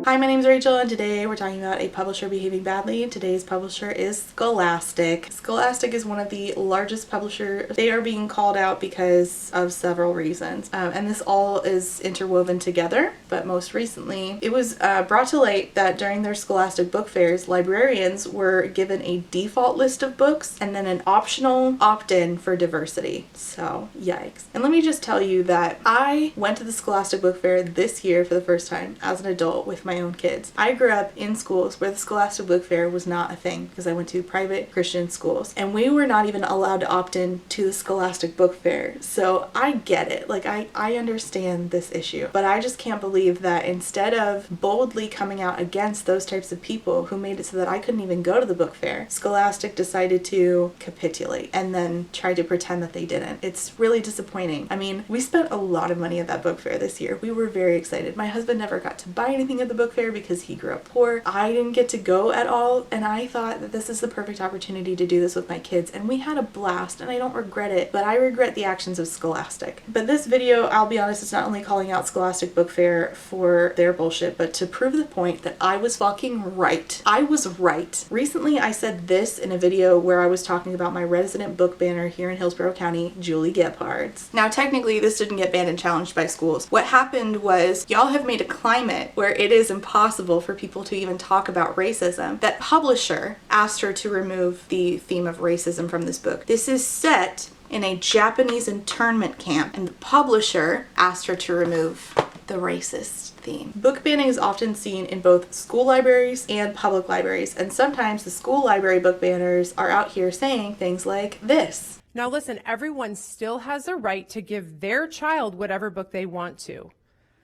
Hi, my name is Rachel, and today we're talking about a publisher behaving badly. Today's publisher is Scholastic. Scholastic is one of the largest publishers. They are being called out because of several reasons, and this all is interwoven together. But most recently, it was brought to light that during their Scholastic book fairs, librarians were given a default list of books and then an optional opt-in for diversity. So, yikes. And let me just tell you that I went to the Scholastic book fair this year for the first time as an adult with my own kids. I grew up in schools where the Scholastic book fair was not a thing because I went to private Christian schools, and we were not even allowed to opt in to the Scholastic book fair. So I get it. Like, I understand this issue, but I just can't believe that instead of boldly coming out against those types of people who made it so that I couldn't even go to the book fair, Scholastic decided to capitulate and then try to pretend that they didn't. It's really disappointing. I mean, we spent a lot of money at that book fair this year. We were very excited. My husband never got to buy anything at the book fair because he grew up poor. I didn't get to go at all, and I thought that this is the perfect opportunity to do this with my kids, and we had a blast, and I don't regret it, but I regret the actions of Scholastic. But this video, I'll be honest, it's not only calling out Scholastic book fair for their bullshit, but to prove the point that I was fucking right. I was right. Recently, I said this in a video where I was talking about my resident book banner here in Hillsborough County, Julie Gephardt's. Now, technically, this didn't get banned and challenged by schools. What happened was y'all have made a climate where it is impossible for people to even talk about racism. That publisher asked her to remove the theme of racism from this book. This is set in a Japanese internment camp, and the publisher asked her to remove the racist theme. Book banning is often seen in both school libraries and public libraries, and sometimes the school library book banners are out here saying things like this. Now listen, everyone still has a right to give their child whatever book they want to.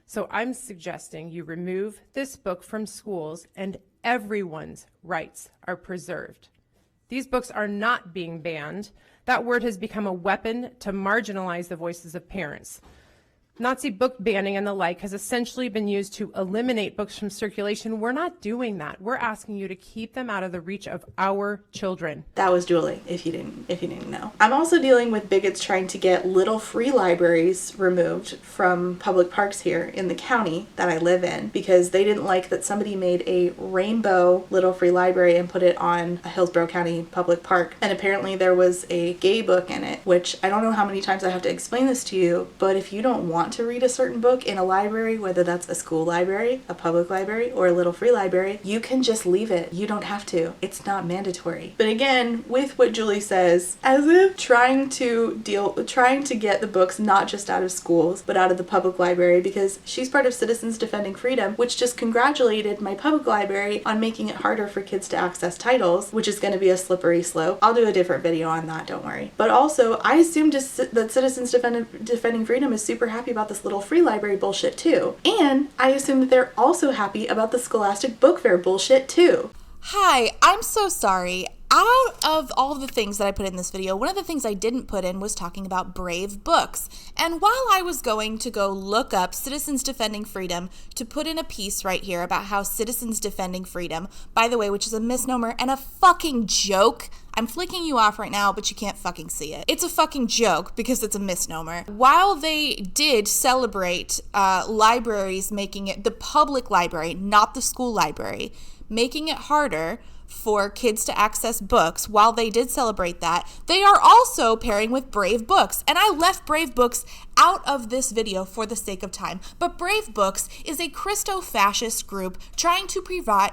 So I'm suggesting you remove this book from schools and everyone's rights are preserved. These books are not being banned. That word has become a weapon to marginalize the voices of parents. Nazi book banning and the like has essentially been used to eliminate books from circulation. We're not doing that. We're asking you to keep them out of the reach of our children. That was Julie, if you didn't know. I'm also dealing with bigots trying to get little free libraries removed from public parks here in the county that I live in because they didn't like that somebody made a rainbow little free library and put it on a Hillsborough County public park. And apparently there was a gay book in it, which I don't know how many times I have to explain this to you, but if you don't want to read a certain book in a library, whether that's a school library, a public library, or a little free library, you can just leave it. You don't have to. It's not mandatory. But again, with what Julie says, as if trying to get the books not just out of schools, but out of the public library, because she's part of Citizens Defending Freedom, which just congratulated my public library on making it harder for kids to access titles, which is going to be a slippery slope. I'll do a different video on that, don't worry. But also, I assume just that Citizens Defending Freedom is super happy about this little free library bullshit too. And I assume that they're also happy about the Scholastic Book Fair bullshit too. Hi, I'm so sorry. Out of all the things that I put in this video, one of the things I didn't put in was talking about Brave books. And while I was going to go look up Citizens Defending Freedom to put in a piece right here about how Citizens Defending Freedom, by the way, which is a misnomer and a fucking joke. I'm flicking you off right now, but you can't fucking see it. It's a fucking joke because it's a misnomer. While they did celebrate libraries making it, the public library, not the school library, making it harder for kids to access books, while they did celebrate that, they are also pairing with Brave Books. And I left Brave Books out of this video for the sake of time. But Brave Books is a Christo-fascist group trying to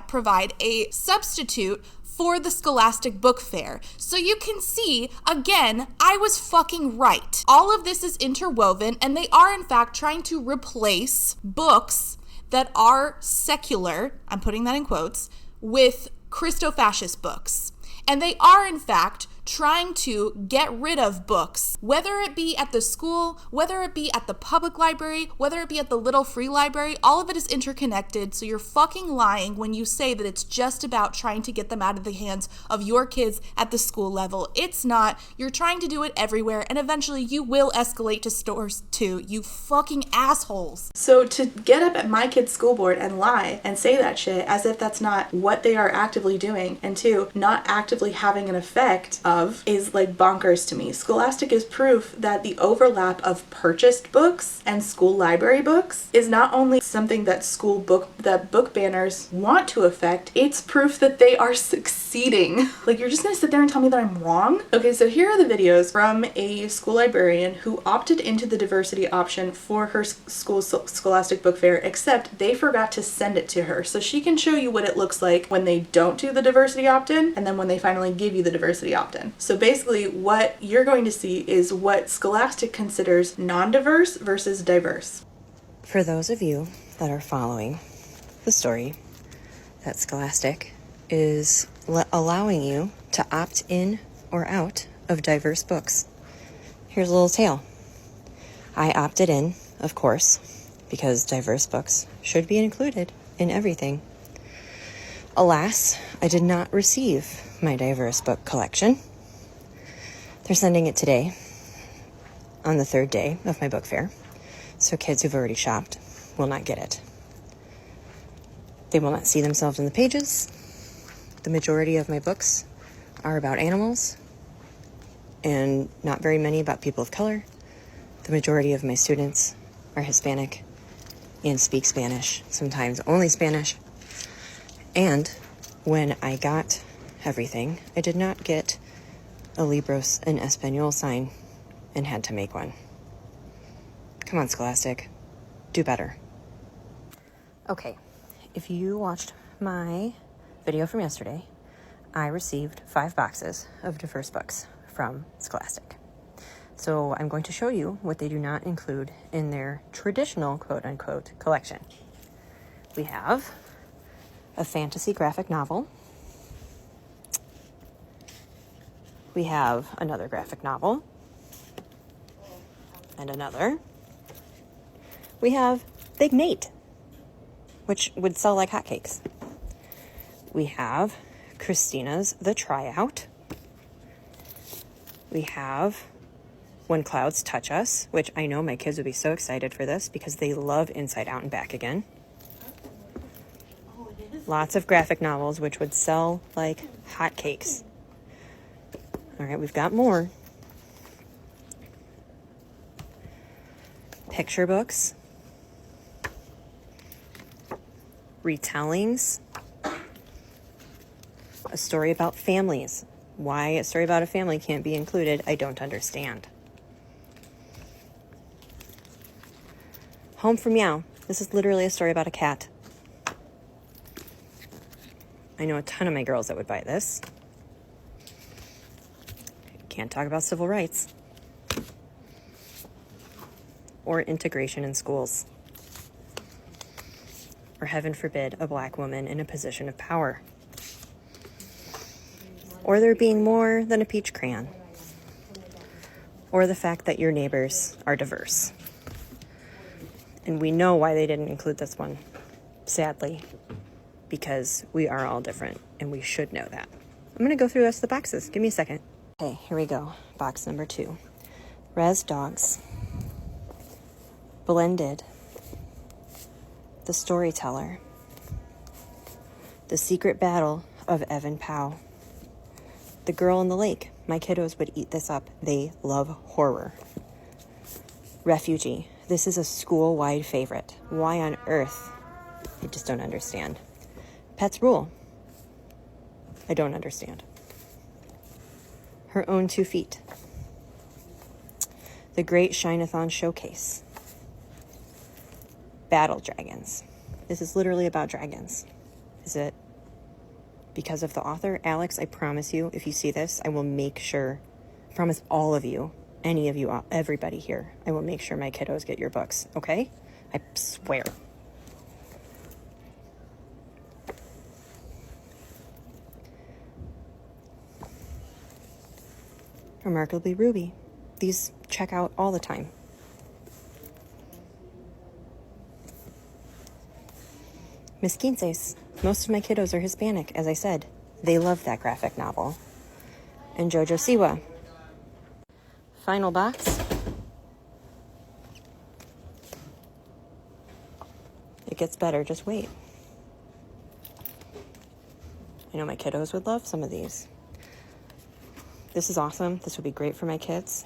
provide a substitute for the Scholastic Book Fair. So you can see, again, I was fucking right. All of this is interwoven, and they are in fact trying to replace books that are secular, I'm putting that in quotes, with Christo-fascist books. And they are, in fact, trying to get rid of books, whether it be at the school, whether it be at the public library, whether it be at the little free library, all of it is interconnected. So you're fucking lying when you say that it's just about trying to get them out of the hands of your kids at the school level. It's not. You're trying to do it everywhere, and eventually you will escalate to stores too, you fucking assholes. So to get up at my kid's school board and lie and say that shit as if that's not what they are actively doing, and two, not actively having an effect of of is like bonkers to me. Scholastic is proof that the overlap of purchased books and school library books is not only something that book banners want to affect, it's proof that they are succeeding. Like, you're just gonna sit there and tell me that I'm wrong? Okay, so here are the videos from a school librarian who opted into the diversity option for her school's Scholastic book fair, except they forgot to send it to her. So she can show you what it looks like when they don't do the diversity opt-in and then when they finally give you the diversity opt-in. So basically what you're going to see is what Scholastic considers non-diverse versus diverse. For those of you that are following the story, that Scholastic is allowing you to opt in or out of diverse books. Here's a little tale. I opted in, of course, because diverse books should be included in everything. Alas, I did not receive my diverse book collection. They're sending it today, on the third day of my book fair, so kids who've already shopped will not get it. They will not see themselves in the pages. The majority of my books are about animals, and not very many about people of color. The majority of my students are Hispanic and speak Spanish, sometimes only Spanish. And when I got everything, I did not get a Libros en Español sign and had to make one. Come on, Scholastic. Do better. Okay, if you watched my video from yesterday, I received 5 boxes of diverse books from Scholastic. So I'm going to show you what they do not include in their traditional quote-unquote collection. We have a fantasy graphic novel. We have another graphic novel. And another. We have Big Nate, which would sell like hotcakes. We have Christina's The Tryout. We have When Clouds Touch Us, which I know my kids would be so excited for this because they love Inside Out and Back Again. Lots of graphic novels, which would sell like hotcakes. All right, we've got more. Picture books. Retellings. A story about families. Why a story about a family can't be included, I don't understand. Home for Meow. This is literally a story about a cat. I know a ton of my girls that would buy this. Can't talk about civil rights. Or integration in schools. Or heaven forbid, a black woman in a position of power. Or there being more than a peach crayon. Or the fact that your neighbors are diverse. And we know why they didn't include this one, sadly, because we are all different, and we should know that. I'm going to go through the rest of the boxes. Give me a second. Okay, here we go. Box number 2. Res Dogs. Blended. The Storyteller. The Secret Battle of Evan Powell. The Girl in the Lake. My kiddos would eat this up. They love horror. Refugee. This is a school-wide favorite. Why on earth? I just don't understand. Pets Rule. I don't understand. Her Own 2 Feet. The Great Shine-a-thon Showcase. Battle Dragons. This is literally about dragons. Is it because of the author? Alex, I promise you, if you see this, I will make sure, I promise all of you, any of you, everybody here, I will make sure my kiddos get your books, okay? I swear. Remarkably Ruby. These check out all the time. Miss Quinces. Most of my kiddos are Hispanic, as I said. They love that graphic novel. And Jojo Siwa. Final box. It gets better, just wait. I know my kiddos would love some of these. This is awesome. This would be great for my kids.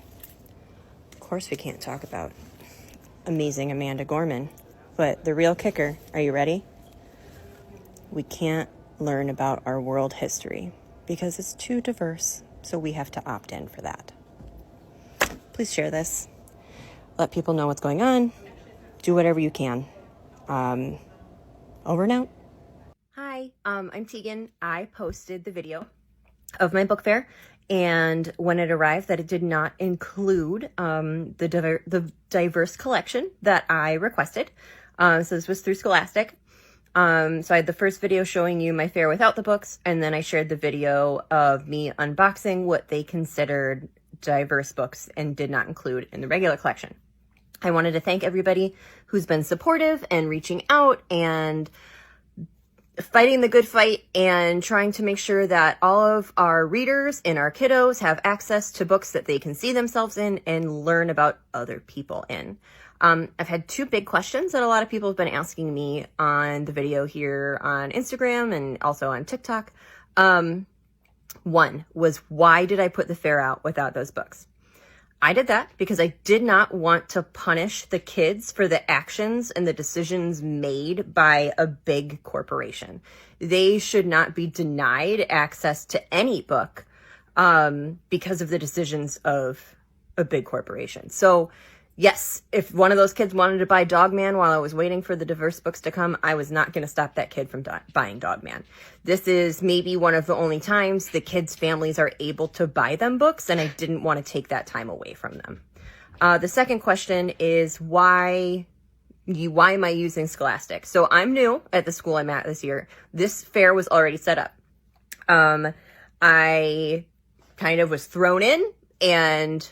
Of course, we can't talk about amazing Amanda Gorman, but the real kicker, are you ready? We can't learn about our world history because it's too diverse, so we have to opt in for that. Please share this. Let people know what's going on. Do whatever you can. Over and out. Hi, I'm Tegan. I posted the video of my book fair, and when it arrived that it did not include the diverse collection that I requested. So this was through Scholastic. So I had the first video showing you my fair without the books, and then I shared the video of me unboxing what they considered diverse books and did not include in the regular collection. I wanted to thank everybody who's been supportive and reaching out and fighting the good fight and trying to make sure that all of our readers and our kiddos have access to books that they can see themselves in and learn about other people in. I've had two big questions that a lot of people have been asking me on the video here on Instagram and also on TikTok. One was, why did I put the fair out without those books? I did that because I did not want to punish the kids for the actions and the decisions made by a big corporation. They should not be denied access to any book because of the decisions of a big corporation. So yes, if one of those kids wanted to buy Dogman while I was waiting for the diverse books to come, I was not going to stop that kid from buying Dogman. This is maybe one of the only times the kids' families are able to buy them books, and I didn't want to take that time away from them. The second question is, why am I using Scholastic? So I'm new at the school I'm at this year. This fair was already set up. I kind of was thrown in and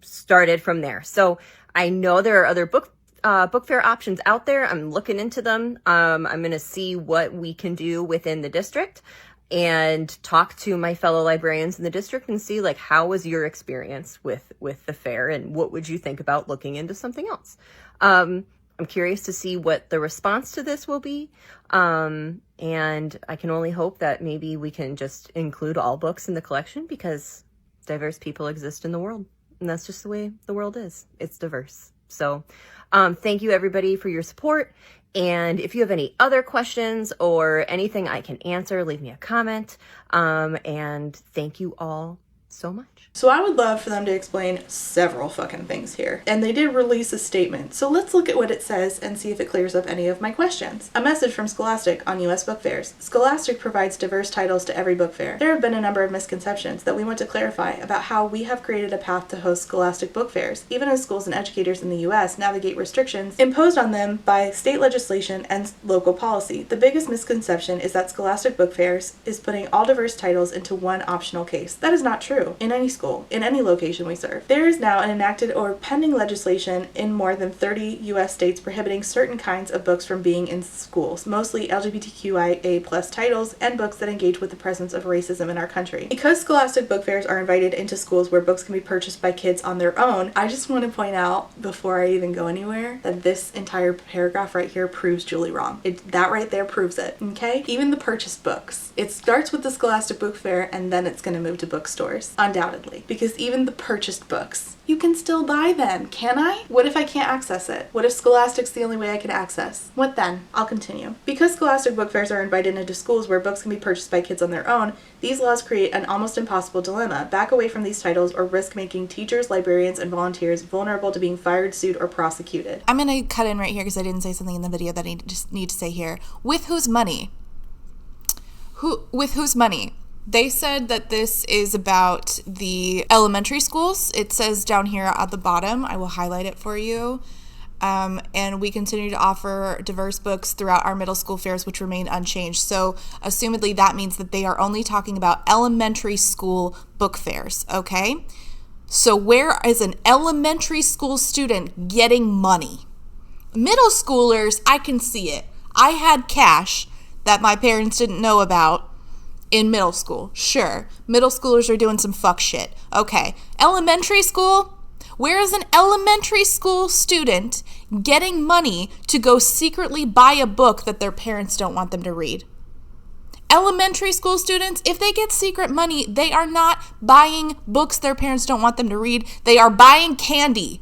started from there. So I know there are other book fair options out there. I'm looking into them. I'm going to see what we can do within the district and talk to my fellow librarians in the district and see, like, how was your experience with the fair and what would you think about looking into something else? I'm curious to see what the response to this will be. And I can only hope that maybe we can just include all books in the collection because diverse people exist in the world. And that's just the way the world is. It's diverse. So thank you, everybody, for your support. And if you have any other questions or anything I can answer, leave me a comment. And thank you all so much. So I would love for them to explain several fucking things here. And they did release a statement. So let's look at what it says and see if it clears up any of my questions. A message from Scholastic on U.S. book fairs. Scholastic provides diverse titles to every book fair. There have been a number of misconceptions that we want to clarify about how we have created a path to host Scholastic book fairs, even as schools and educators in the U.S. navigate restrictions imposed on them by state legislation and local policy. The biggest misconception is that Scholastic book fairs is putting all diverse titles into one optional case. That is not true in any school, in any location we serve. There is now an enacted or pending legislation in more than 30 U.S. states prohibiting certain kinds of books from being in schools, mostly LGBTQIA+ titles and books that engage with the presence of racism in our country. Because Scholastic book fairs are invited into schools where books can be purchased by kids on their own, I just want to point out before I even go anywhere that this entire paragraph right here proves Julie wrong. That right there proves it, okay? Even the purchased books. It starts with the Scholastic book fair and then it's going to move to bookstores, undoubtedly. Because even the purchased books, you can still buy them, can I? What if I can't access it? What if Scholastic's the only way I can access? What then? I'll continue. Because Scholastic book fairs are invited into schools where books can be purchased by kids on their own, these laws create an almost impossible dilemma. Back away from these titles or risk making teachers, librarians, and volunteers vulnerable to being fired, sued, or prosecuted. I'm going to cut in right here because I didn't say something in the video that I just need to say here. With whose money? With whose money? They said that this is about the elementary schools. It says down here at the bottom, I will highlight it for you. And we continue to offer diverse books throughout our middle school fairs, which remain unchanged. So assumedly that means that they are only talking about elementary school book fairs, okay? So where is an elementary school student getting money? Middle schoolers, I can see it. I had cash that my parents didn't know about in middle school. Sure, middle schoolers are doing some fuck shit. Okay, elementary school? Where is an elementary school student getting money to go secretly buy a book that their parents don't want them to read? Elementary school students, if they get secret money, they are not buying books their parents don't want them to read. They are buying candy.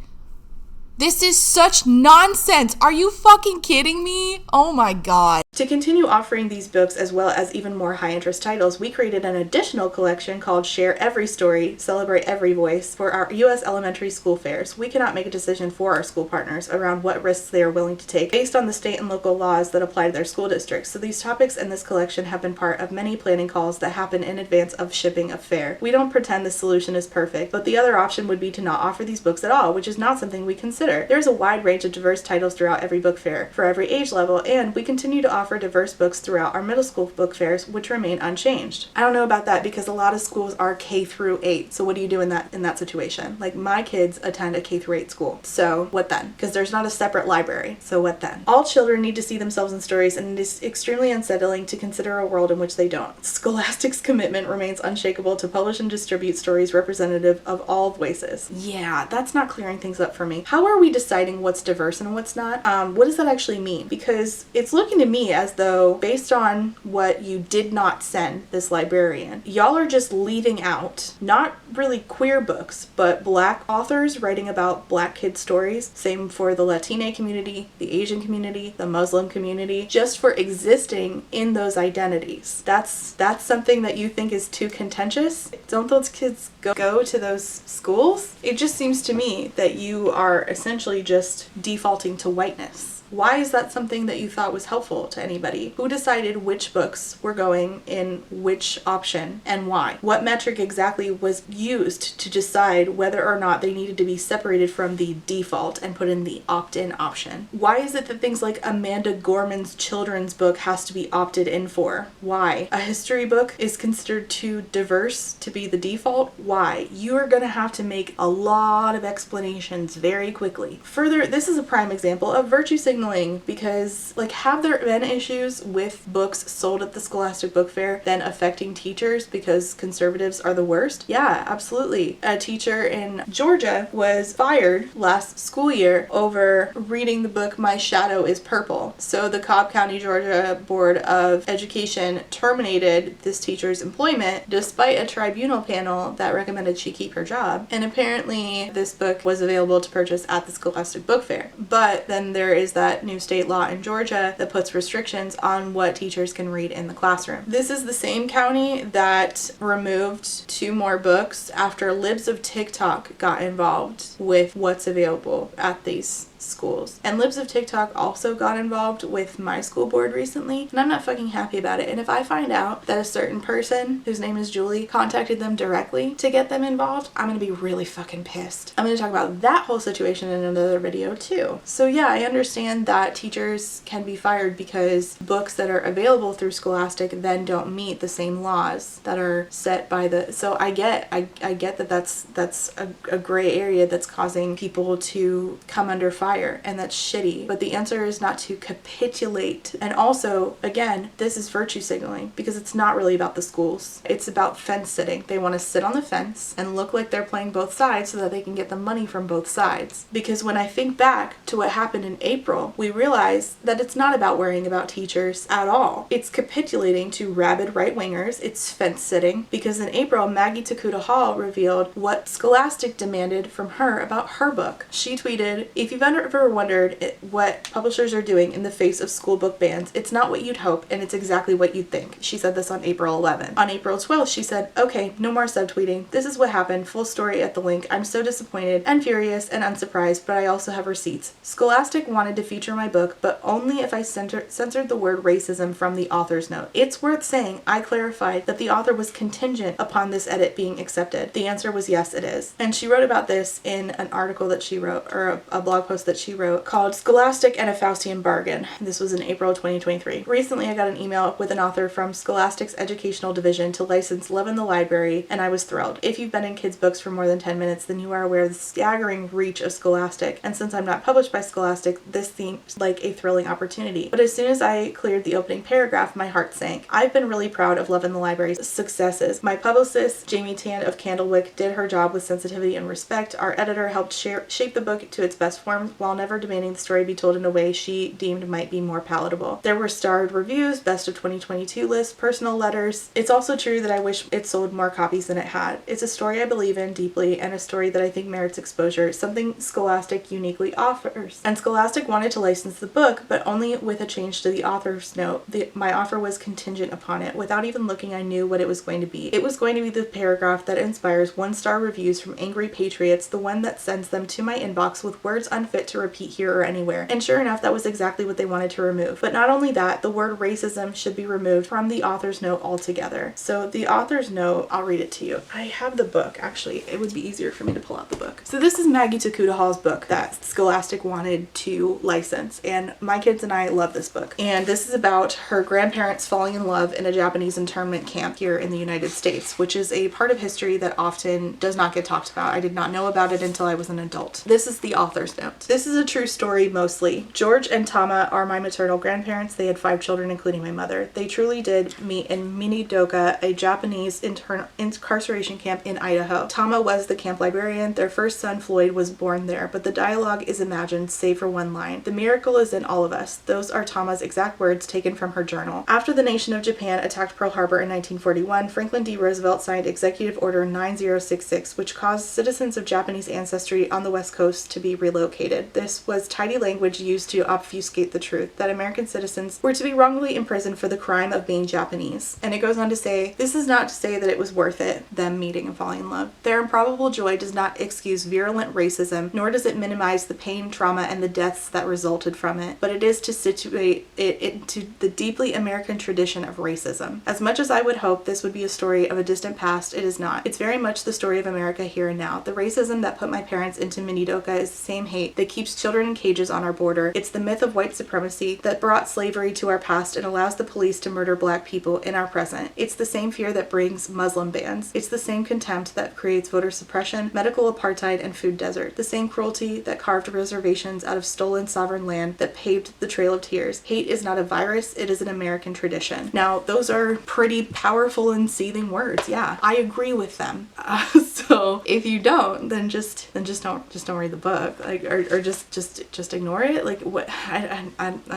This is such nonsense. Are you fucking kidding me? Oh my God. To continue offering these books as well as even more high-interest titles, we created an additional collection called Share Every Story, Celebrate Every Voice for our U.S. elementary school fairs. We cannot make a decision for our school partners around what risks they are willing to take based on the state and local laws that apply to their school districts. So these topics in this collection have been part of many planning calls that happen in advance of shipping a fair. We don't pretend the solution is perfect, but the other option would be to not offer these books at all, which is not something we consider. There's a wide range of diverse titles throughout every book fair for every age level, and we continue to offer diverse books throughout our middle school book fairs, which remain unchanged. I don't know about that because a lot of schools are K through 8. So what do you do in that situation? Like, my kids attend a K through 8 school. So what then? Because there's not a separate library. So what then? All children need to see themselves in stories, and it is extremely unsettling to consider a world in which they don't. Scholastic's commitment remains unshakable to publish and distribute stories representative of all voices. Yeah, that's not clearing things up for me. How are we deciding what's diverse and what's not? What does that actually mean? Because it's looking to me as though, based on what you did not send this librarian, y'all are just leaving out not really queer books, but Black authors writing about Black kids' stories. Same for the Latina community, the Asian community, the Muslim community, just for existing in those identities. That's something that you think is too contentious. Don't those kids go to those schools? It just seems to me that you are essentially just defaulting to whiteness. Why is that something that you thought was helpful to anybody? Who decided which books were going in which option and why? What metric exactly was used to decide whether or not they needed to be separated from the default and put in the opt-in option? Why is it that things like Amanda Gorman's children's book has to be opted in for? Why? A history book is considered too diverse to be the default? Why? You are going to have to make a lot of explanations very quickly. Further, this is a prime example of virtue signaling, because, like, have there been issues with books sold at the Scholastic Book Fair then affecting teachers because conservatives are the worst? Yeah, absolutely. A teacher in Georgia was fired last school year over reading the book My Shadow is Purple. So the Cobb County, Georgia Board of Education terminated this teacher's employment despite a tribunal panel that recommended she keep her job. And apparently this book was available to purchase at the Scholastic Book Fair. But then there is that new state law in Georgia that puts restrictions on what teachers can read in the classroom. This is the same county that removed 2 more books after Libs of TikTok got involved with what's available at these schools. And Libs of TikTok also got involved with my school board recently, and I'm not fucking happy about it. And if I find out that a certain person, whose name is Julie, contacted them directly to get them involved, I'm gonna be really fucking pissed. I'm gonna talk about that whole situation in another video too. So yeah, I understand that teachers can be fired because books that are available through Scholastic then don't meet the same laws that are set by the, so I get that that's a gray area that's causing people to come under fire, and that's shitty. But the answer is not to capitulate. And also, again, this is virtue signaling because it's not really about the schools. It's about fence sitting. They want to sit on the fence and look like they're playing both sides so that they can get the money from both sides. Because when I think back to what happened in April, we realize that it's not about worrying about teachers at all. It's capitulating to rabid right-wingers. It's fence sitting because in April, Maggie Takuta Hall revealed what Scholastic demanded from her about her book. She tweeted, "If you've ever wondered what publishers are doing in the face of school book bans, it's not what you'd hope, and it's exactly what you'd think." She said this on April 11th. On April 12th, she said, "Okay, no more subtweeting. This is what happened. Full story at the link. I'm so disappointed and furious and unsurprised, but I also have receipts. Scholastic wanted to feature my book, but only if I censored the word racism from the author's note. It's worth saying I clarified that the author was contingent upon this edit being accepted. The answer was yes, it is." And she wrote about this in an article that she wrote, or a blog post that she wrote called Scholastic and a Faustian Bargain. This was in April 2023. Recently, I got an email with an author from Scholastic's educational division to license Love in the Library, and I was thrilled. If you've been in kids' books for more than 10 minutes, then you are aware of the staggering reach of Scholastic, and since I'm not published by Scholastic, this seems like a thrilling opportunity. But as soon as I cleared the opening paragraph, my heart sank. I've been really proud of Love in the Library's successes. My publicist, Jamie Tan of Candlewick, did her job with sensitivity and respect. Our editor helped shape the book to its best form while never demanding the story be told in a way she deemed might be more palatable. There were starred reviews, best of 2022 lists, personal letters. It's also true that I wish it sold more copies than it had. It's a story I believe in deeply and a story that I think merits exposure, something Scholastic uniquely offers. And Scholastic wanted to license the book, but only with a change to the author's note. My offer was contingent upon it. Without even looking, I knew what it was going to be. It was going to be the paragraph that inspires one-star reviews from angry patriots, the one that sends them to my inbox with words unfit to repeat here or anywhere. And sure enough, that was exactly what they wanted to remove. But not only that, the word racism should be removed from the author's note altogether. So the author's note, I'll read it to you. I have the book, actually. It would be easier for me to pull out the book. So this is Maggie Takuta Hall's book that Scholastic wanted to license, and my kids and I love this book. And this is about her grandparents falling in love in a Japanese internment camp here in the United States, which is a part of history that often does not get talked about. I did not know about it until I was an adult. This is the author's note. This is a true story mostly. George and Tama are my maternal grandparents. They had 5 children, including my mother. They truly did meet in Minidoka, a Japanese incarceration camp in Idaho. Tama was the camp librarian. Their first son, Floyd, was born there, but the dialogue is imagined, save for one line. The miracle is in all of us. Those are Tama's exact words taken from her journal. After the nation of Japan attacked Pearl Harbor in 1941, Franklin D. Roosevelt signed Executive Order 9066, which caused citizens of Japanese ancestry on the West Coast to be relocated. This was tidy language used to obfuscate the truth that American citizens were to be wrongfully imprisoned for the crime of being Japanese. And it goes on to say, this is not to say that it was worth it, them meeting and falling in love. Their improbable joy does not excuse virulent racism, nor does it minimize the pain, trauma, and the deaths that resulted from it, but it is to situate it into the deeply American tradition of racism. As much as I would hope this would be a story of a distant past, it is not. It's very much the story of America here and now. The racism that put my parents into Minidoka is the same hate that keeps children in cages on our border. It's the myth of white supremacy that brought slavery to our past and allows the police to murder black people in our present. It's the same fear that brings Muslim bans. It's the same contempt that creates voter suppression, medical apartheid, and food desert. The same cruelty that carved reservations out of stolen sovereign land that paved the Trail of Tears. Hate is not a virus, it is an American tradition. Now, those are pretty powerful and seething words. Yeah, I agree with them. So if you don't, then just don't read the book, like, or just ignore it. Like, what? I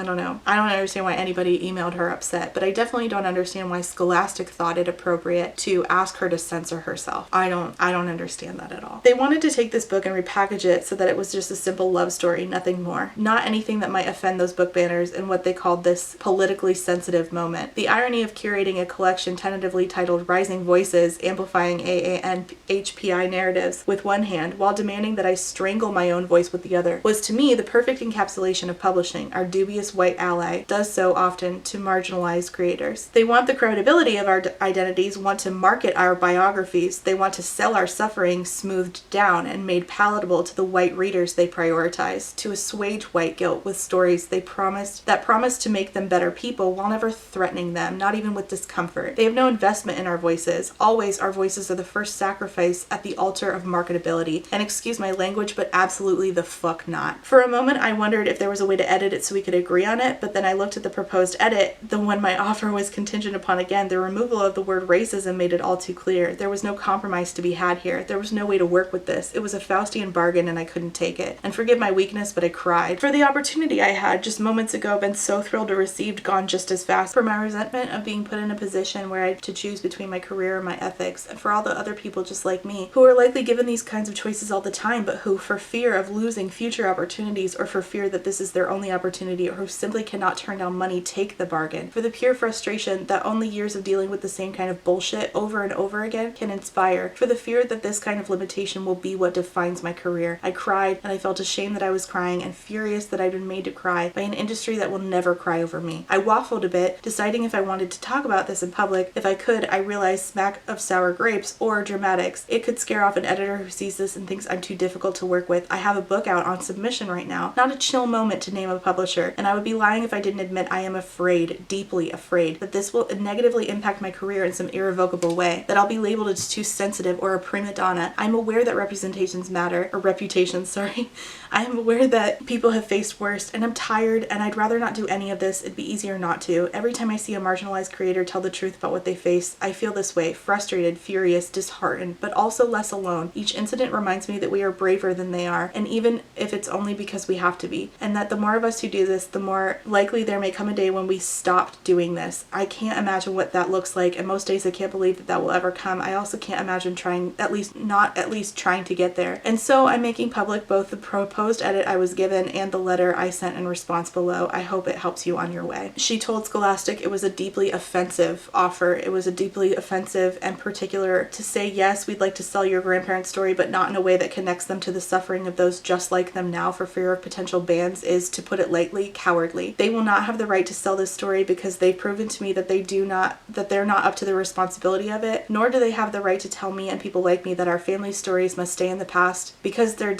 don't know. I don't understand why anybody emailed her upset, but I definitely don't understand why Scholastic thought it appropriate to ask her to censor herself. I don't understand that at all. They wanted to take this book and repackage it so that it was just a simple love story, nothing more. Not anything that might offend those book banners in what they called this politically sensitive moment. The irony of curating a collection tentatively titled Rising Voices, Amplifying AA and HPI Narratives with one hand, while demanding that I strangle my own voice with the other, was to me the perfect encapsulation of publishing. Our dubious white ally does so often to marginalized creators. They want the credibility of our identities, want to market our biographies, they want to sell our suffering smoothed down and made palatable to the white readers they prioritize, to assuage white guilt with stories that promise to make them better people while never threatening them, not even with discomfort. They have no investment in our voices. Always our voices are the first sacrifice at the altar of marketability. And excuse my language, but absolutely the fuck not. For a moment I wondered if there was a way to edit it so we could agree on it, but then I looked at the proposed edit, the one my offer was contingent upon. Again, the removal of the word racism made it all too clear. There was no compromise to be had here. There was no way to work with this. It was a Faustian bargain and I couldn't take it. And forgive my weakness, but I cried. For the opportunity I had just moments ago been so thrilled to receive gone just as fast. For my resentment of being put in a position where I had to choose between my career and my ethics, and for all the other people just like me who are likely given these kinds of choices all the time, but who, for fear of losing future opportunities or for fear that this is their only opportunity or who simply cannot turn down money, take the bargain. For the pure frustration that only years of dealing with the same kind of bullshit over and over again can inspire. For the fear that this kind of limitation will be what defines my career. I cried and I felt ashamed that I was crying and furious that I'd been made to cry by an industry that will never cry over me. I waffled a bit, deciding if I wanted to talk about this in public. If I could, I realized smack of sour grapes or dramatics. It could scare off an editor who sees this and thinks I'm too difficult to work with. I have a book out on submission right now. Not a chill moment to name a publisher, and I would be lying if I didn't admit I am afraid, deeply afraid, that this will negatively impact my career in some irrevocable way, that I'll be labeled as too sensitive or a prima donna. I'm aware that reputations matter, or reputations, sorry. I am aware that people have faced worse, and I'm tired, and I'd rather not do any of this. It'd be easier not to. Every time I see a marginalized creator tell the truth about what they face, I feel this way, frustrated, furious, disheartened, but also less alone. Each incident reminds me that we are braver than they are, and even if if it's only because we have to be. And that the more of us who do this, the more likely there may come a day when we stop doing this. I can't imagine what that looks like, and most days I can't believe that that will ever come. I also can't imagine trying, at least trying to get there. And so I'm making public both the proposed edit I was given and the letter I sent in response below. I hope it helps you on your way. She told Scholastic it was a deeply offensive offer. It was a deeply offensive and particular to say, yes, we'd like to sell your grandparents' story, but not in a way that connects them to the suffering of those just like them now for fear of potential bans, is, to put it lightly, cowardly. They will not have the right to sell this story because they've proven to me that they're not up to the responsibility of it, nor do they have the right to tell me and people like me that our family stories must stay in the past because they are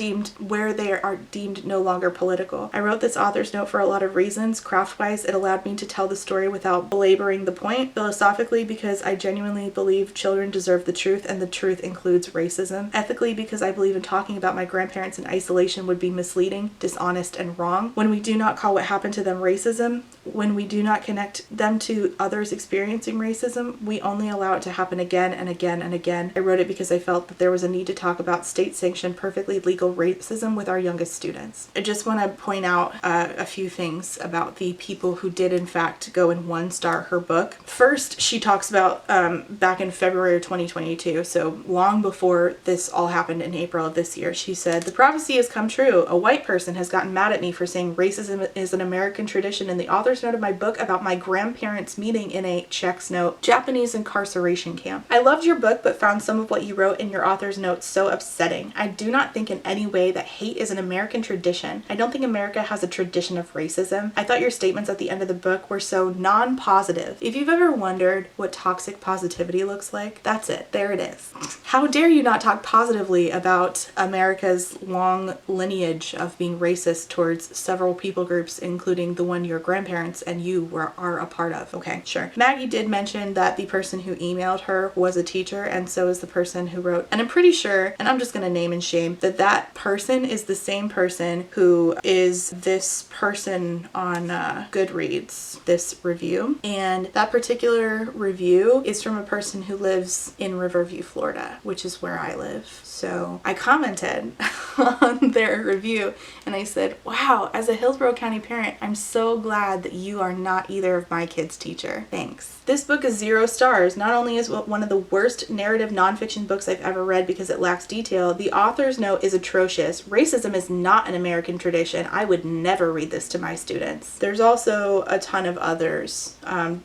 deemed no longer political. I wrote this author's note for a lot of reasons. Craft-wise, it allowed me to tell the story without belaboring the point. Philosophically, because I genuinely believe children deserve the truth, and the truth includes racism. Ethically, because I believe in talking about my grandparents in isolation would be misleading, dishonest, and wrong. When we do not call what happened to them racism, when we do not connect them to others experiencing racism, we only allow it to happen again and again and again. I wrote it because I felt that there was a need to talk about state-sanctioned, perfectly legal racism with our youngest students. I just want to point out a few things about the people who did in fact go and one-star her book. First, she talks about back in February of 2022, so long before this all happened in April of this year, she said, "The prophecy has come true. A white person has gotten mad at me for saying racism is an American tradition in the author's note of my book about my grandparents meeting in a checks note Japanese incarceration camp. I loved your book, but found some of what you wrote in your author's notes so upsetting. I do not think in any way that hate is an American tradition. I don't think America has a tradition of racism. I thought your statements at the end of the book were so non-positive. If you've ever wondered what toxic positivity looks like, that's it. There it is. How dare you not talk positively about America's long lineage of being racist towards several people groups, including the one your grandparents and you are a part of." Okay, sure. Maggie did mention that the person who emailed her was a teacher, and so is the person who wrote, and I'm pretty sure, and I'm just gonna name and shame, that person is the same person who is this person on Goodreads, this review. And that particular review is from a person who lives in Riverview, Florida, which is where I live. So I commented on their review and I said, wow, as a Hillsborough County parent, I'm so glad that you are not either of my kids' teacher. Thanks. This book is 0 stars. Not only is it one of the worst narrative nonfiction books I've ever read because it lacks detail, the author's note is atrocious. Racism is not an American tradition. I would never read this to my students. There's also a ton of others,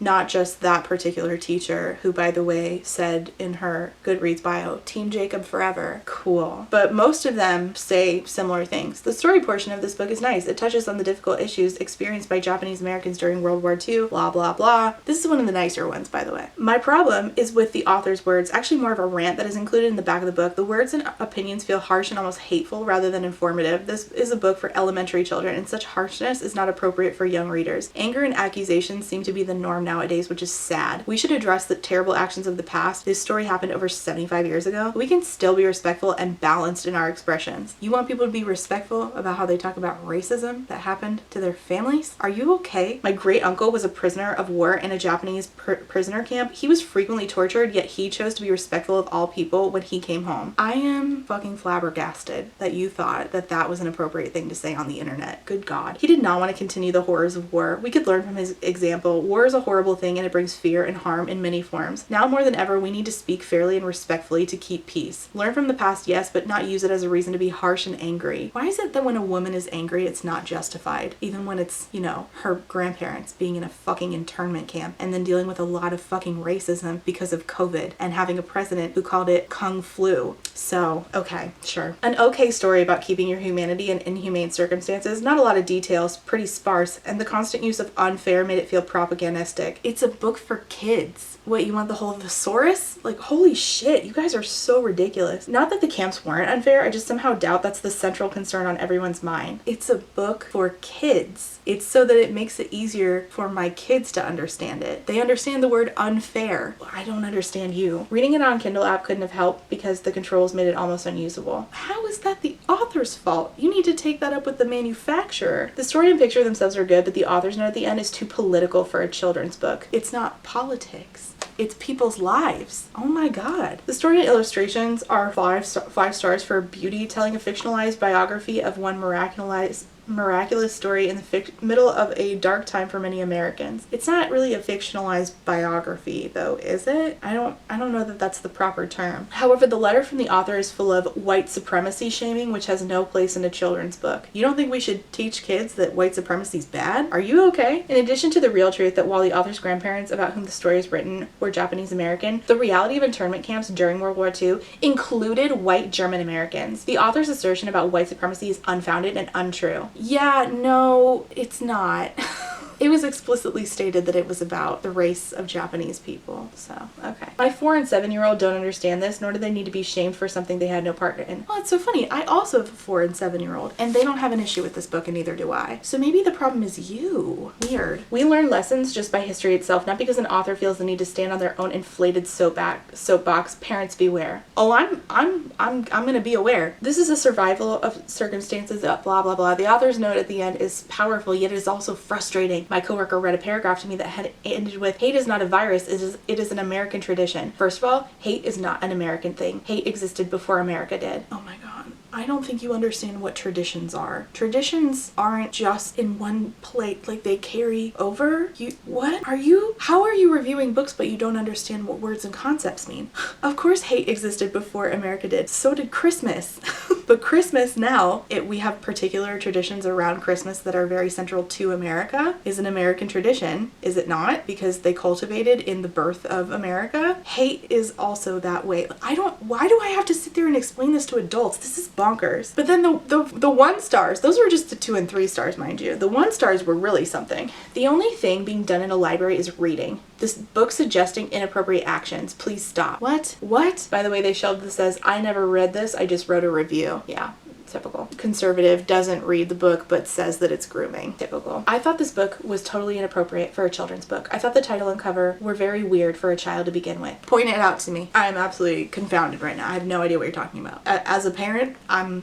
not just that particular teacher, who, by the way, said in her Goodreads bio, Team Jacob forever. Cool. But most of them say similar things. The story portion of this book is nice. It touches on the difficult issues experienced by Japanese Americans during World War II, blah, blah, blah. This is one of the nicer ones, by the way. My problem is with the author's words, actually more of a rant that is included in the back of the book. The words and opinions feel harsh and almost hateful rather than informative. This is a book for elementary children, and such harshness is not appropriate for young readers. Anger and accusations seem to be the norm nowadays, which is sad. We should address the terrible actions of the past. This story happened over 75 years ago. We can still be respectful and balanced in our expressions. You want people to be respectful about how they talk about racism that happened to their families? Are you okay? My great uncle was a prisoner of war in a Japanese prisoner camp. He was frequently tortured, yet he chose to be respectful of all people when he came home. I am fucking flabbergasted that you thought that that was an appropriate thing to say on the internet. Good God. He did not want to continue the horrors of war. We could learn from his example. War is a horrible thing and it brings fear and harm in many forms. Now more than ever, we need to speak fairly and respectfully to keep peace. Learn from the past, yes, but not use it as a reason to be harsh and angry. Why is it that when a woman is angry, it's not justified? Even when it's, you know, her grandparents being in a fucking internment camp and then dealing with a lot of fucking racism because of COVID and having a president who called it Kung Flu. So, okay, sure. An okay story about keeping your humanity in inhumane circumstances. Not a lot of details, pretty sparse, and the constant use of unfair made it feel propagandistic. It's a book for kids. What, you want the whole thesaurus? Like, holy shit, you guys are so ridiculous. Not that the camps weren't unfair, I just somehow doubt that's the central concern on everyone's mind. It's a book for kids. It's so that it makes it easier for my kids to understand it. They understand the word unfair. I don't understand you. Reading it on Kindle app couldn't have helped because the controls made it almost unusable. How is that the author's fault? You need to take that up with the manufacturer. The story and picture themselves are good, but the author's note at the end is too political for a children's book. It's not politics. It's people's lives. Oh my god. The story and illustrations are five stars for beauty, telling a fictionalized biography of one miraculous story in the middle of a dark time for many Americans. It's not really a fictionalized biography though, is it? I don't know that that's the proper term. However, the letter from the author is full of white supremacy shaming, which has no place in a children's book. You don't think we should teach kids that white supremacy is bad? Are you okay? In addition to the real truth that while the author's grandparents about whom the story is written were Japanese American, the reality of internment camps during World War II included white German Americans. The author's assertion about white supremacy is unfounded and untrue. Yeah, no, it's not. It was explicitly stated that it was about the race of Japanese people, so, okay. My 4 and 7-year-old don't understand this, nor do they need to be shamed for something they had no part in. Well, it's so funny. I also have a 4 and 7-year-old, and they don't have an issue with this book, and neither do I. So maybe the problem is you. Weird. We learn lessons just by history itself, not because an author feels the need to stand on their own inflated soapbox. Parents beware. Oh, I'm gonna be aware. This is a survival of circumstances, blah, blah, blah. The author's note at the end is powerful, yet it is also frustrating. My coworker read a paragraph to me that had ended with, hate is not a virus, it is an American tradition. First of all, hate is not an American thing. Hate existed before America did. Oh my god. I don't think you understand what traditions are. Traditions aren't just in one plate, like they carry over. How are you reviewing books but you don't understand what words and concepts mean? Of course hate existed before America did. So did Christmas. But Christmas now, we have particular traditions around Christmas that are very central to America. Is an American tradition, is it not? Because they cultivated in the birth of America. Hate is also that way. Why do I have to sit there and explain this to adults? This is bonkers. But then the 1 stars, those were just the 2 and 3 stars, mind you. The 1 stars were really something. The only thing being done in a library is reading. This book suggesting inappropriate actions. Please stop. What? By the way, they shelved this as, I never read this, I just wrote a review. Yeah. Typical. Conservative, doesn't read the book but says that it's grooming. Typical. I thought this book was totally inappropriate for a children's book. I thought the title and cover were very weird for a child to begin with. Point it out to me. I am absolutely confounded right now. I have no idea what you're talking about. As a parent,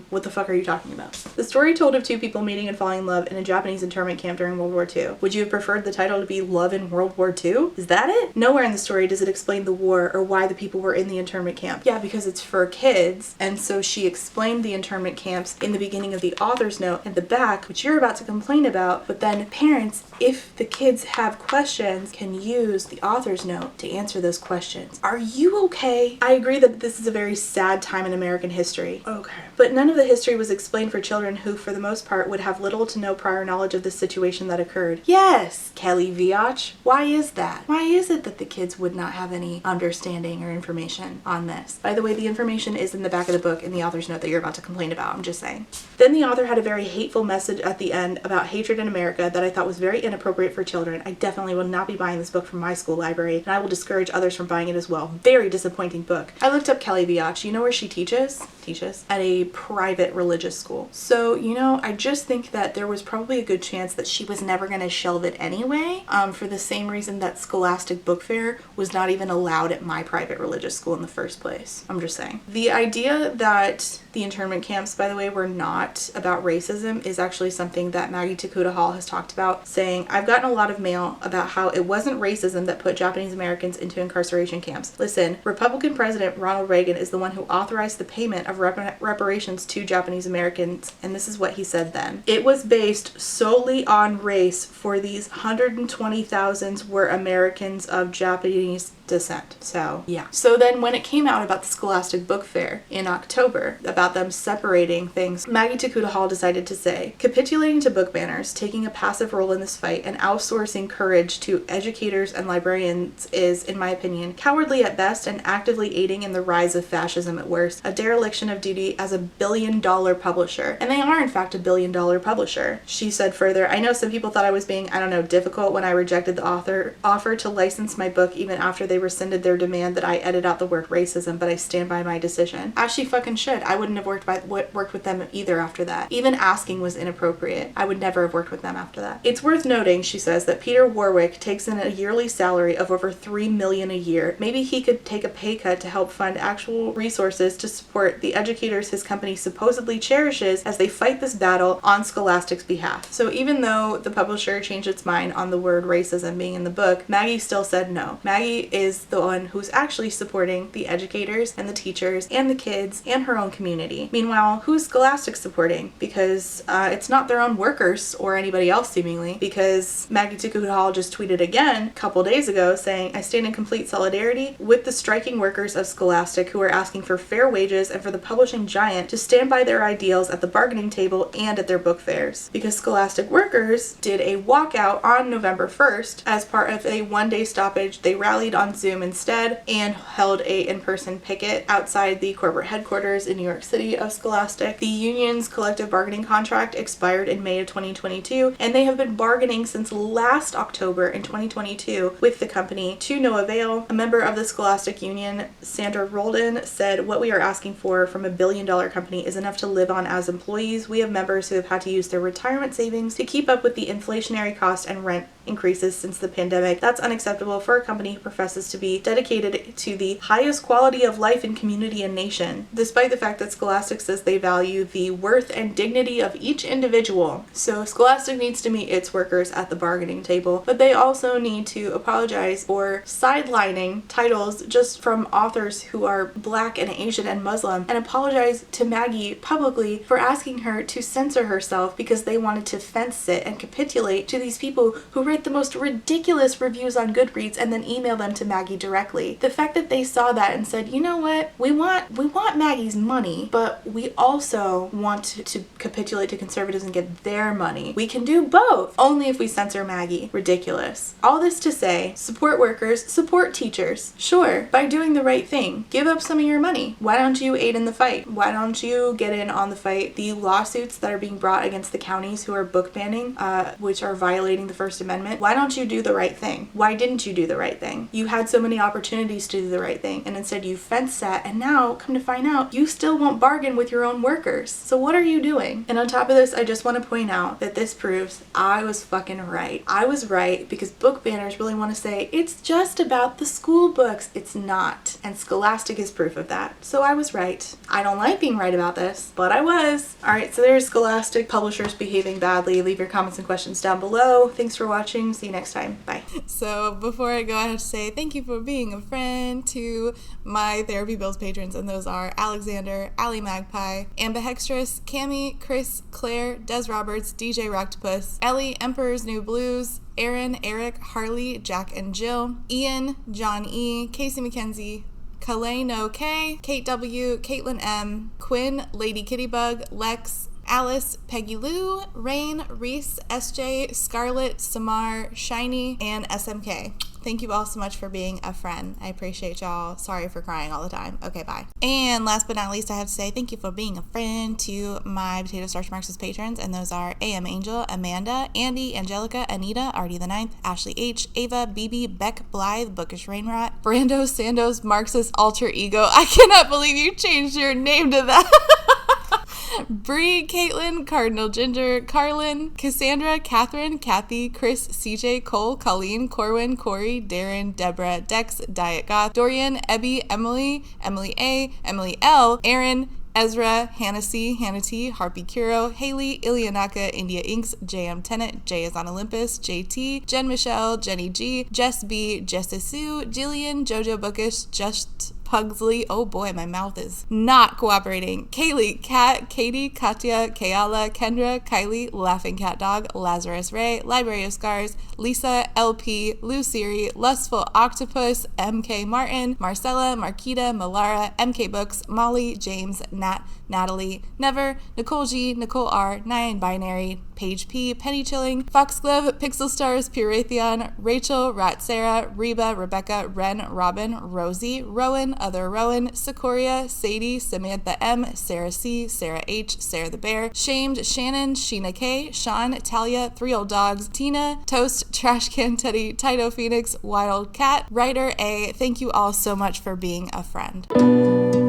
what the fuck are you talking about? The story told of 2 people meeting and falling in love in a Japanese internment camp during World War II. Would you have preferred the title to be Love in World War II? Is that it? Nowhere in the story does it explain the war or why the people were in the internment camp. Yeah, because it's for kids, and so she explained the internment camps in the beginning of the author's note and the back, which you're about to complain about, but then parents, if the kids have questions, can use the author's note to answer those questions. Are you okay? I agree that this is a very sad time in American history. Okay. But none of the history was explained for children who, for the most part, would have little to no prior knowledge of the situation that occurred. Yes, Kelly Viach. Why is that? Why is it that the kids would not have any understanding or information on this? By the way, the information is in the back of the book in the author's note that you're about to complain about. I'm just saying. Then the author had a very hateful message at the end about hatred in America that I thought was very inappropriate for children. I definitely will not be buying this book from my school library, and I will discourage others from buying it as well. Very disappointing book. I looked up Kelly Viach. You know where she teaches? At a private religious school. So, I just think that there was probably a good chance that she was never going to shelve it anyway, for the same reason that Scholastic Book Fair was not even allowed at my private religious school in the first place. I'm just saying. The idea that the internment camps, by the way, were not about racism is actually something that Maggie Takuta Hall has talked about, saying, I've gotten a lot of mail about how it wasn't racism that put Japanese Americans into incarceration camps. Listen, Republican President Ronald Reagan is the one who authorized the payment of reparations to Japanese Americans, and this is what he said then. It was based solely on race, for these 120,000 were Americans of Japanese descent. So yeah. So then when it came out about the Scholastic Book Fair in October, about them separating things, Maggie Takuta Hall decided to say, capitulating to book banners, taking a passive role in this fight, and outsourcing courage to educators and librarians is, in my opinion, cowardly at best and actively aiding in the rise of fascism at worst, a dereliction of duty as a billion-dollar publisher. And they are in fact a billion-dollar publisher. She said further, I know some people thought I was being, difficult when I rejected the offer to license my book even after they rescinded their demand that I edit out the word racism, but I stand by my decision. As she fucking should. I wouldn't have worked with them either after that. Even asking was inappropriate. I would never have worked with them after that. It's worth noting, she says, that Peter Warwick takes in a yearly salary of over $3 million a year. Maybe he could take a pay cut to help fund actual resources to support the the educators his company supposedly cherishes as they fight this battle on Scholastic's behalf. So even though the publisher changed its mind on the word racism being in the book, Maggie still said no. Maggie is the one who's actually supporting the educators and the teachers and the kids and her own community. Meanwhile, who's Scholastic supporting? Because it's not their own workers or anybody else seemingly, because Maggie Hall just tweeted again a couple days ago saying, "I stand in complete solidarity with the striking workers of Scholastic who are asking for fair wages and for the publishing giant to stand by their ideals at the bargaining table and at their book fairs." Because Scholastic workers did a walkout on November 1st as part of a one-day stoppage. They rallied on Zoom instead and held a in-person picket outside the corporate headquarters in New York City of Scholastic. The union's collective bargaining contract expired in May of 2022, and they have been bargaining since last October in 2022 with the company to no avail. A member of the Scholastic Union, Sandra Roldan, said, "What we are asking for from a billion-dollar company is enough to live on as employees. We have members who have had to use their retirement savings to keep up with the inflationary cost and rent increases since the pandemic. That's unacceptable for a company who professes to be dedicated to the highest quality of life in community and nation," despite the fact that Scholastic says they value the worth and dignity of each individual. So Scholastic needs to meet its workers at the bargaining table, but they also need to apologize for sidelining titles just from authors who are Black and Asian and Muslim, and apologize to Maggie publicly for asking her to censor herself because they wanted to fence sit and capitulate to these people who write the most ridiculous reviews on Goodreads and then email them to Maggie directly. The fact that they saw that and said, "You know what, we want Maggie's money, but we also want to capitulate to conservatives and get their money. We can do both, only if we censor Maggie." Ridiculous. All this to say, support workers, support teachers. Sure, by doing the right thing. Give up some of your money. Why don't you aid in the fight? Why don't you get in on the fight? The lawsuits that are being brought against the counties who are book banning, which are violating the First Amendment, why don't you do the right thing? Why didn't you do the right thing? You had so many opportunities to do the right thing, and instead you fence sat, and now, come to find out, you still won't bargain with your own workers. So what are you doing? And on top of this, I just want to point out that this proves I was fucking right. I was right because book banners really want to say, it's just about the school books. It's not. And Scholastic is proof of that. So I was right. I don't like being right about this, but I was. Alright, so there's Scholastic publishers behaving badly. Leave your comments and questions down below. Thanks for watching. See you next time. Bye. So before I go, I have to say thank you for being a friend to my Therapy Bills patrons, and those are Alexander, Allie Magpie, Amba Hextras, Cami, Chris, Claire, Des Roberts, DJ Rocktopus, Ellie, Emperor's New Blues, Aaron, Eric, Harley, Jack and Jill, Ian, John E, Casey McKenzie, Kaleno K, Kate W, Caitlin M, Quinn, Lady Kittybug, Lex, Alice, Peggy Lou, Rain, Reese, SJ, Scarlett, Samar, Shiny, and SMK. Thank you all so much for being a friend. I appreciate y'all. Sorry for crying all the time. Okay, bye. And last but not least, I have to say thank you for being a friend to my Potato Starch Marxist patrons, and those are AM Angel, Amanda, Andy, Angelica, Anita, Artie the Ninth, Ashley H, Ava, BB, Beck, Blythe, Bookish Rainrot, Brando, Sandos, Marxist Alter Ego. I cannot believe you changed your name to that. Bree, Caitlin, Cardinal Ginger, Carlin, Cassandra, Catherine, Kathy, Chris, CJ, Cole, Colleen, Corwin, Corey, Darren, Deborah, Dex, Diet Goth, Dorian, Ebby, Emily, Emily A, Emily L, Aaron, Ezra, Hannah C, Hannah T, Harpy Kuro, Haley, Ilianaka, India Inks, JM Tennant, Jay is on Olympus, JT, Jen Michelle, Jenny G, Jess B, Jessa Sue, Jillian, Jojo Bookish, Just Pugsley, oh boy, my mouth is not cooperating, Kaylee, Kat, Katie, Katya, Kayala, Kendra, Kylie, Laughing Cat Dog, Lazarus Ray, Library of Scars, Lisa, LP, Lou Siri, Lustful Octopus, MK Martin, Marcella, Marquita, Malara, MK Books, Molly, James, Nat, Natalie, Never, Nicole G, Nicole R, Nine Binary, Paige P, Penny Chilling, Foxglove, Pixel Stars, Pure Rachel, Rat Sarah, Reba, Rebecca, Ren, Robin, Rosie, Rowan, Other Rowan, Sequoia, Sadie, Samantha M, Sarah C, Sarah H, Sarah the Bear, Shamed, Shannon, Sheena K, Sean, Talia, Three Old Dogs, Tina, Toast, Trash Can Teddy, Tito Phoenix, Wild Cat, Writer A. Thank you all so much for being a friend.